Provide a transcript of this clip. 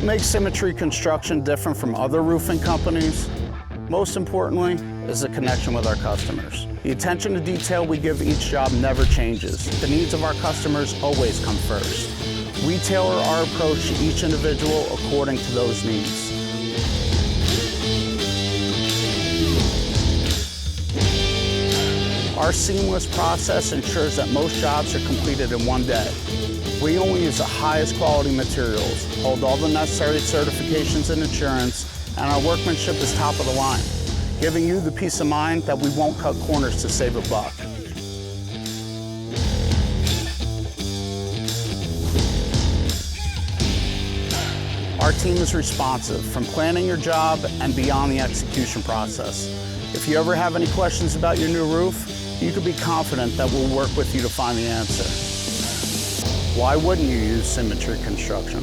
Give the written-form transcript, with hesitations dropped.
What makes Symmetry Construction different from other roofing companies? Most importantly, is the connection with our customers. The attention to detail we give each job never changes. The needs of our customers always come first. We tailor our approach to each individual according to those needs. Our seamless process ensures that most jobs are completed in one day. We only use the highest quality materials, hold all the necessary certifications and insurance, and our workmanship is top of the line, giving you the peace of mind that we won't cut corners to save a buck. Our team is responsive, from planning your job and beyond the execution process. If you ever have any questions about your new roof, you can be confident that we'll work with you to find the answer. Why wouldn't you use Symmetry Construction?